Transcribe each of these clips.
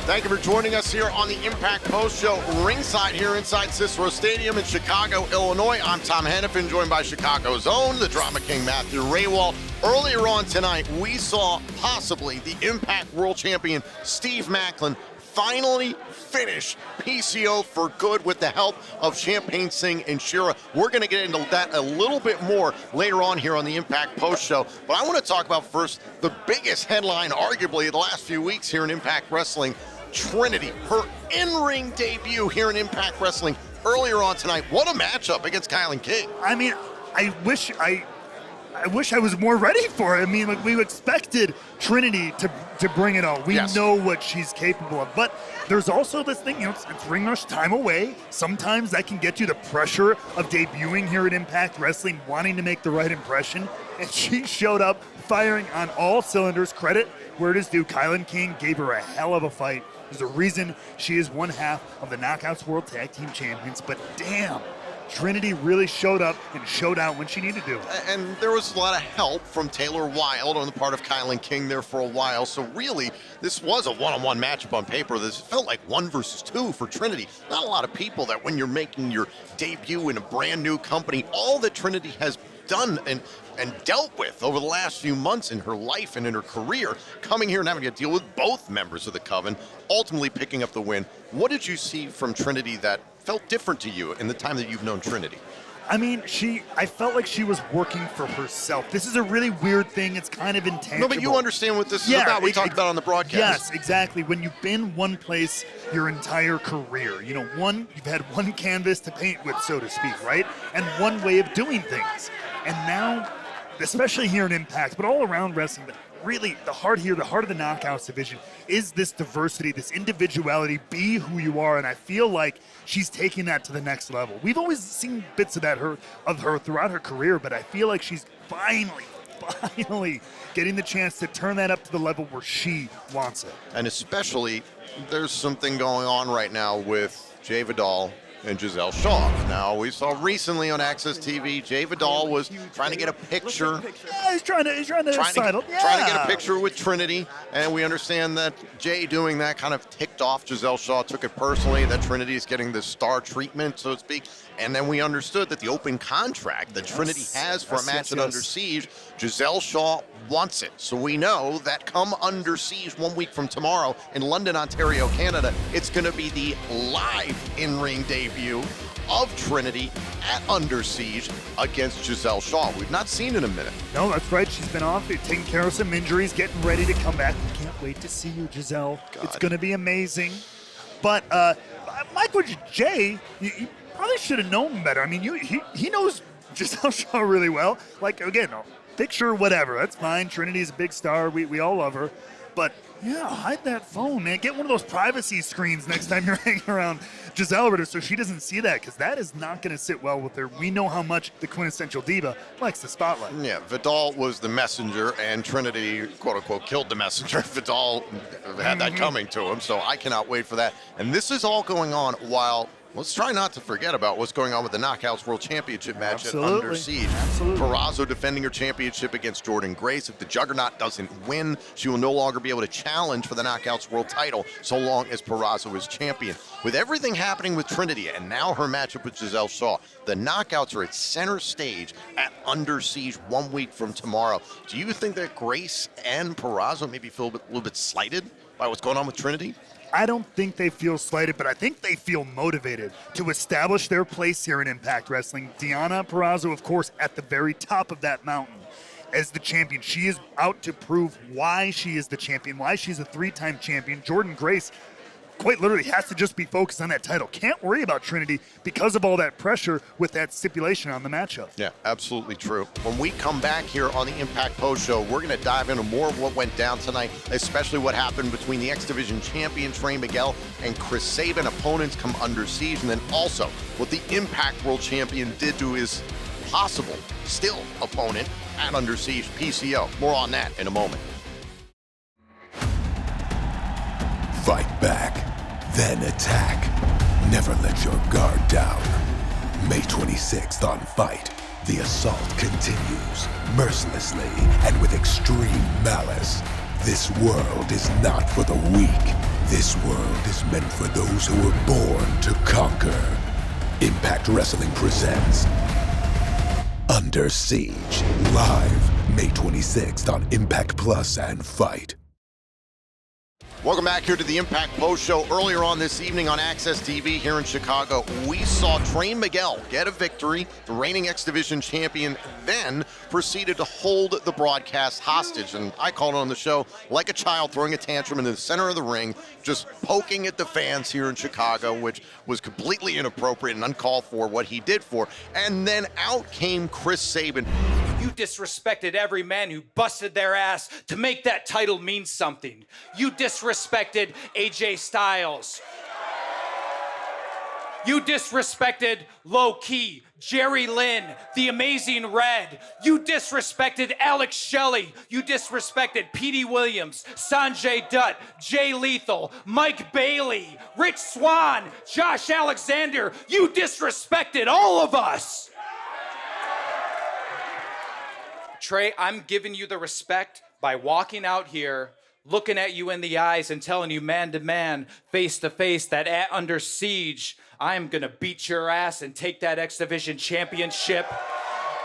Thank you for joining us here on the Impact Post Show ringside here inside Cicero Stadium in Chicago, Illinois. I'm Tom Hannifan, joined by Chicago's own, the Drama King Matthew Rehwoldt. Earlier on tonight, we saw possibly the Impact World Champion Steve Macklin finally finish PCO for good with the help of Champagne Singh and Shera. We're going to get into that a little bit more later on here on the Impact Post Show. But I want to talk about first the biggest headline, arguably, of the last few weeks here in Impact Wrestling. Trinity, her in-ring debut here in Impact Wrestling earlier on tonight. What a matchup against Kylan King. I mean, I wish I was more ready for it. I mean, like, we expected Trinity to bring it all. We know what she's capable of. But there's also this thing, it's ring rush time away. Sometimes that can get you the pressure of debuting here at Impact Wrestling, wanting to make the right impression. And she showed up firing on all cylinders. Credit where it is due. Kylan King gave her a hell of a fight. There's a reason she is one half of the Knockouts World Tag Team Champions. But damn, Trinity really showed up and showed out when she needed to. And there was a lot of help from Taylor Wilde on the part of Kylan King there for a while. So really, this was a one-on-one matchup on paper. This felt like 1 versus 2 for Trinity. Not a lot of people that when you're making your debut in a brand new company, all that Trinity has done and dealt with over the last few months in her life and in her career, coming here and having to deal with both members of the Coven, ultimately picking up the win. What did you see from Trinity that felt different to you in the time that you've known Trinity? I mean, I felt like she was working for herself. This is a really weird thing. It's kind of intangible. No, but you understand what this is about. We talked about it on the broadcast. Yes, exactly. When you've been one place your entire career, you've had one canvas to paint with, so to speak, right? And one way of doing things. And now, especially here in Impact, but all around wrestling, but really the heart here, the heart of the Knockouts division is this diversity, this individuality, be who you are. And I feel like she's taking that to the next level. We've always seen bits of that of her throughout her career, but I feel like she's finally getting the chance to turn that up to the level where she wants it. And especially, there's something going on right now with Jay Vidal and Giselle Shaw. Now, we saw recently on Access TV, Jay Vidal was trying to get a picture. Yeah, he's trying to sidle. Trying to get a picture with Trinity, and we understand that Jay doing that kind of ticked off Giselle Shaw, took it personally, that Trinity is getting the star treatment, so to speak. And then we understood that the open contract that Trinity has for a match at Under Siege, Giselle Shaw wants it. So we know that come Under Siege 1 week from tomorrow in London, Ontario, Canada, it's going to be the live in-ring debut of Trinity at Under Siege against Giselle Shaw. We've not seen in a minute. No, that's right. She's been off, taking care of some injuries, getting ready to come back. We can't wait to see you, Giselle. God. It's going to be amazing. But Michael Jay, you probably should have known better. I mean, he knows Giselle Shaw really well. Like, again, picture, whatever. That's fine. Trinity's a big star. We all love her. But, yeah, hide that phone, man. Get one of those privacy screens next time you're hanging around Giselle so she doesn't see that, because that is not going to sit well with her. We know how much the quintessential diva likes the spotlight. Yeah, Vidal was the messenger, and Trinity, quote-unquote, killed the messenger. Vidal had that coming to him, so I cannot wait for that. And this is all going on while... Let's try not to forget about what's going on with the Knockouts World Championship match at Under Siege. Purrazzo defending her championship against Jordan Grace. If the Juggernaut doesn't win, she will no longer be able to challenge for the Knockouts World title so long as Purrazzo is champion. With everything happening with Trinity and now her matchup with Giselle Shaw, the Knockouts are at center stage at Under Siege 1 week from tomorrow. Do you think that Grace and Purrazzo maybe feel a little bit slighted by what's going on with Trinity? I don't think they feel slighted, but I think they feel motivated to establish their place here in Impact Wrestling. Deonna Purrazzo, of course, at the very top of that mountain as the champion. She is out to prove why she is the champion, why she's a 3-time champion. Jordan Grace quite literally has to just be focused on that title. Can't worry about Trinity because of all that pressure with that stipulation on the matchup. Yeah, absolutely true. When we come back here on the Impact Post Show, we're going to dive into more of what went down tonight, especially what happened between the X Division champion Trey Miguel and Chris Sabin. Opponents come Under Siege, and then also what the Impact World Champion did to his possible still opponent at Under Siege, PCO. More on that in a moment. Fight back, then attack. Never let your guard down. May 26th on Fight, the assault continues, mercilessly and with extreme malice. This world is not for the weak. This world is meant for those who were born to conquer. Impact Wrestling presents Under Siege, live May 26th on Impact Plus and Fight. Welcome back here to the Impact Post Show. Earlier on this evening on Access TV here in Chicago, we saw Trey Miguel get a victory. The reigning X Division champion then proceeded to hold the broadcast hostage. And I called it on the show like a child throwing a tantrum in the center of the ring, just poking at the fans here in Chicago, which was completely inappropriate and uncalled for what he did for. And then out came Chris Sabin. You disrespected every man who busted their ass to make that title mean something. You disrespected AJ Styles. You disrespected Low Key, Jerry Lynn, The Amazing Red. You disrespected Alex Shelley. You disrespected Petey Williams, Sanjay Dutt, Jay Lethal, Mike Bailey, Rich Swann, Josh Alexander. You disrespected all of us. Trey, I'm giving you the respect by walking out here, looking at you in the eyes and telling you man to man, face to face, that at Under Siege, I am gonna beat your ass and take that X Division championship.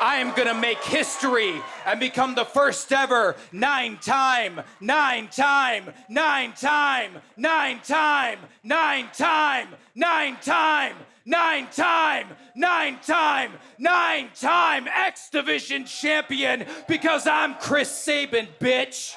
I am gonna make history and become the first ever nine-time X Division champion because I'm Chris Sabin, bitch.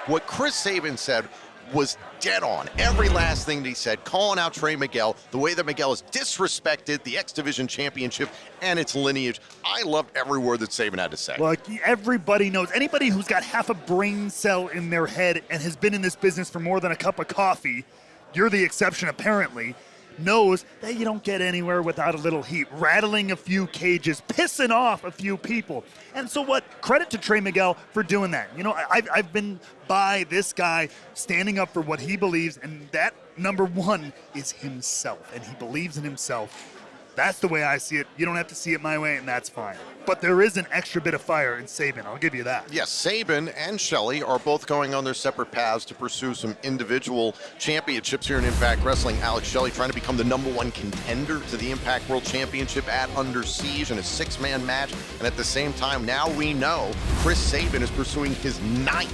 What Chris Sabin said was dead on. Every last thing that he said, calling out Trey Miguel, the way that Miguel has disrespected the X Division championship and its lineage. I loved every word that Sabin had to say. Look, everybody knows, anybody who's got half a brain cell in their head and has been in this business for more than a cup of coffee, you're the exception apparently, knows that you don't get anywhere without a little heat, rattling a few cages, pissing off a few people. And so what? Credit to Trey Miguel for doing that. You know, I've been by this guy standing up for what he believes, and that, number one, is himself, and he believes in himself. That's the way I see it. You don't have to see it my way, and that's fine. But there is an extra bit of fire in Sabin, I'll give you that. Yes, Sabin and Shelley are both going on their separate paths to pursue some individual championships here in Impact Wrestling. Alex Shelley trying to become the #1 contender to the Impact World Championship at Under Siege in a 6-man match. And at the same time, now we know Chris Sabin is pursuing his 9th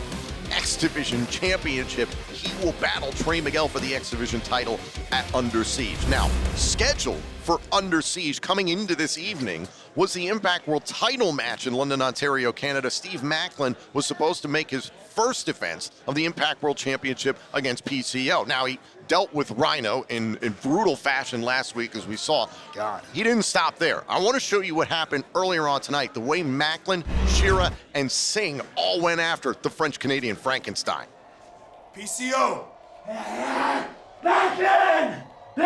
X Division championship. He will battle Trey Miguel for the X Division title at Under Siege. Now, scheduled for Under Siege coming into this evening was the Impact World title match in London, Ontario, Canada. Steve Macklin was supposed to make his first defense of the Impact World Championship against PCO. Now, he dealt with Rhino in brutal fashion last week, as we saw. God. He didn't stop there. I want to show you what happened earlier on tonight, the way Macklin, Shera, and Singh all went after the French-Canadian Frankenstein. PCO! Macklin! Get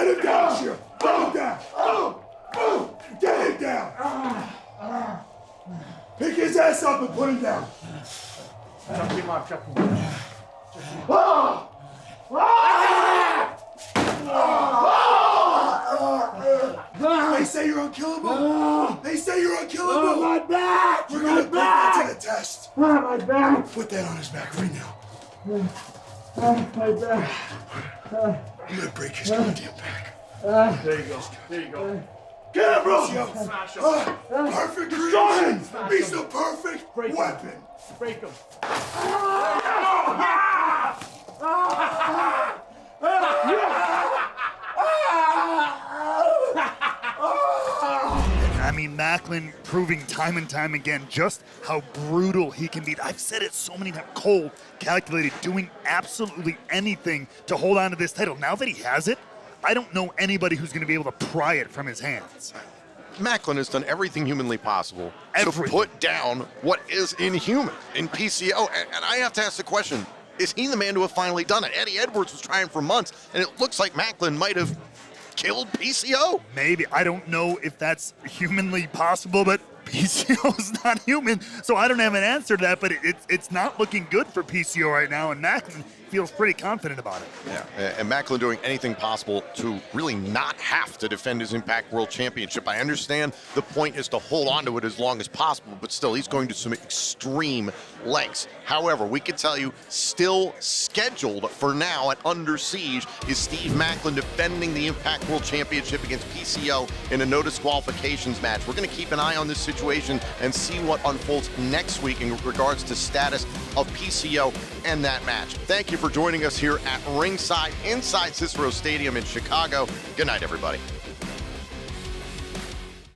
him down, Shera! Get him down! Get him down! Pick his ass up and put him down! They say you're unkillable! They say you're unkillable! My back! We're gonna put that to the test! My back! Put that on his back right now. My back! I'm gonna break his goddamn back. There you go. Get him, bro! Perfect creation! He's the perfect weapon! Break him. I mean, Macklin proving time and time again just how brutal he can be. I've said it so many times. Cold, calculated, doing absolutely anything to hold on to this title. Now that he has it, I don't know anybody who's going to be able to pry it from his hands. Macklin has done everything humanly possible to Everything. put down what is inhuman in PCO. And I have to ask the question, is he the man to have finally done it? Eddie Edwards was trying for months, and it looks like Macklin might have killed PCO. Maybe. I don't know if that's humanly possible, but PCO's not human, so I don't have an answer to that, but it's not looking good for PCO right now, and Macklin, feels pretty confident about it. Yeah, and Macklin doing anything possible to really not have to defend his Impact World Championship. I understand the point is to hold on to it as long as possible, but still, he's going to some extreme lengths. However, we can tell you, still scheduled for now at Under Siege is Steve Macklin defending the Impact World Championship against PCO in a no disqualifications match. We're going to keep an eye on this situation and see what unfolds next week in regards to status of PCO and that match. Thank you for joining us here at ringside inside Cicero Stadium in Chicago. Good night, everybody.